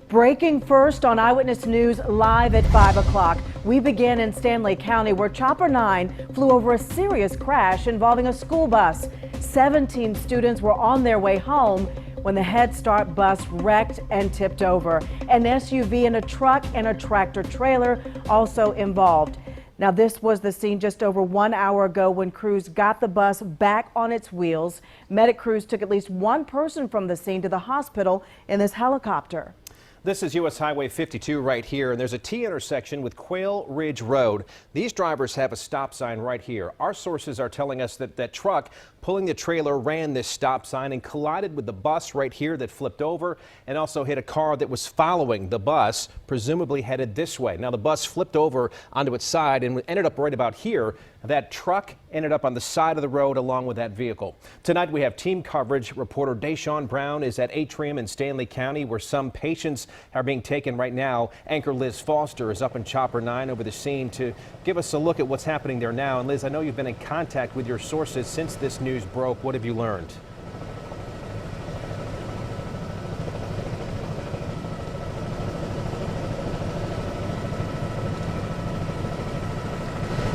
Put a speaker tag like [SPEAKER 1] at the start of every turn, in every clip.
[SPEAKER 1] Breaking first on Eyewitness News live at 5 o'clock. We begin in Stanley County where Chopper 9 flew over a serious crash involving a school bus. 17 students were on their way home when the Head Start bus wrecked and tipped over. An SUV and a truck and a tractor trailer also involved. Now, this was the scene just over 1 hour ago when crews got the bus back on its wheels. Medic crews took at least one person from the scene to the hospital in this helicopter.
[SPEAKER 2] This is U.S. Highway 52 right here, and there's a T intersection with Quail Ridge Road. These drivers have a stop sign right here. Our sources are telling us that that truck pulling the trailer ran this stop sign and collided with the bus right here that flipped over and also hit a car that was following the bus, presumably headed this way. Now, the bus flipped over onto its side and ended up right about here. That truck ended up on the side of the road along with that vehicle. Tonight we have team coverage. Reporter Deshaun Brown is at Atrium in Stanley County where some patients are being taken right now. Anchor Liz Foster is up in Chopper 9 over the scene to give us a look at what's happening there now. And Liz, I know you've been in contact with your sources since this news broke. What have you learned?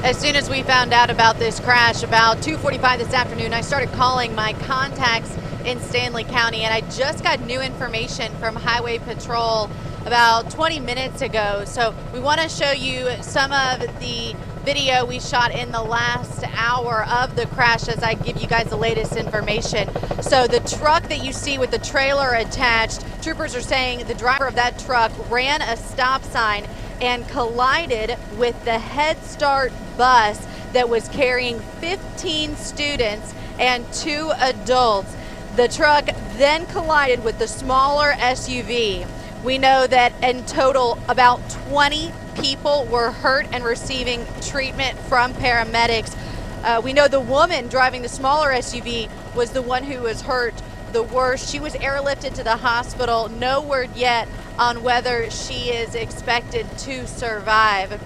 [SPEAKER 3] As soon as we found out about this crash about 2:45 this afternoon, I started calling my contacts in Stanley County, and I just got new information from Highway Patrol about 20 minutes ago. So we want to show you some of the video we shot in the last hour of the crash as I give you guys the latest information. So the truck that you see with the trailer attached, troopers are saying the driver of that truck ran a stop sign and collided with the Head Start bus that was carrying 15 students and 2 adults. The truck then collided with the smaller SUV. We know that in total about 20 people were hurt and receiving treatment from paramedics. We know the woman driving the smaller SUV was the one who was hurt the worst. She was airlifted to the hospital. No word yet on whether she is expected to survive.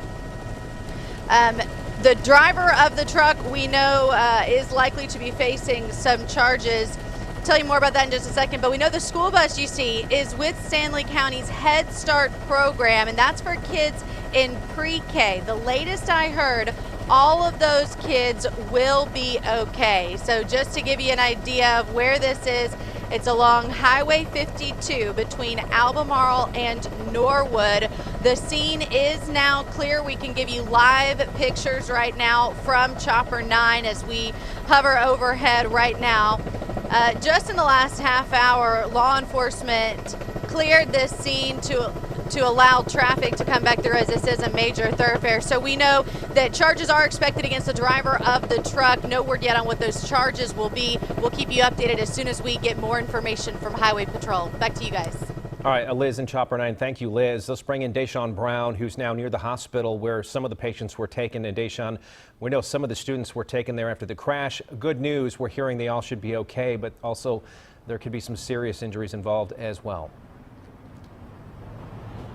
[SPEAKER 3] The driver of the truck we know is likely to be facing some charges. I'll tell you more about that in just a second, but we know the school bus you see is with Stanley County's Head Start program, and that's for kids in pre-K. The latest I heard, all of those kids will be okay. So just to give you an idea of where this is, it's along Highway 52 between Albemarle and Norwood. The scene is now clear. We can give you live pictures right now from Chopper 9 as we hover overhead right now. Just in the last half hour, law enforcement cleared this scene to allow traffic to come back through as this is a major thoroughfare. So we know that charges are expected against the driver of the truck. No word yet on what those charges will be. We'll keep you updated as soon as we get more information from Highway Patrol. Back to you guys.
[SPEAKER 2] All right, Liz in Chopper 9. Thank you, Liz. Let's bring in Deshaun Brown, who's now near the hospital where some of the patients were taken. And Deshaun, we know some of the students were taken there after the crash. Good news, we're hearing they all should be okay, but also there could be some serious injuries involved as well.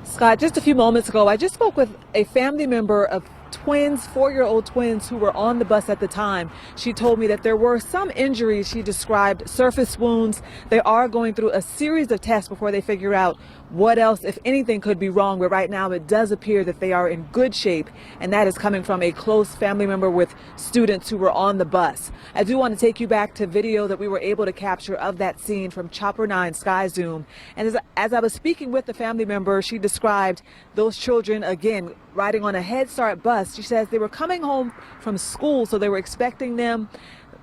[SPEAKER 4] Scott, just a few moments ago, I just spoke with a family member of twins, 4-year-old twins who were on the bus at the time. She told me that there were some injuries. She described surface wounds. They are going through a series of tests before they figure out what else, if anything, could be wrong. But right now it does appear that they are in good shape, and that is coming from a close family member with students who were on the bus. I do want to take you back to video that we were able to capture of that scene from Chopper 9 Sky Zoom. And as I was speaking with the family member, she described those children, again, riding on a Head Start bus. She says they were coming home from school, so they were expecting them.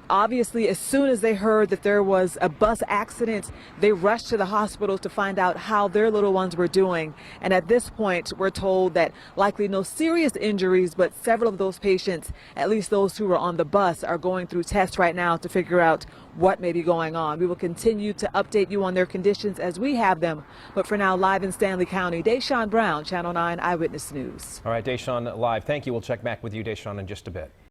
[SPEAKER 4] Obviously, as soon as they heard that there was a bus accident, they rushed to the hospital to find out how their little ones were doing. And at this point, we're told that likely no serious injuries, but several of those patients, at least those who were on the bus, are going through tests right now to figure out what may be going on. We will continue to update you on their conditions as we have them. But for now, live in Stanley County, Deshaun Brown, Channel 9 Eyewitness News.
[SPEAKER 2] All right, Deshaun, live. Thank you. We'll check back with you, Deshaun, in just a bit.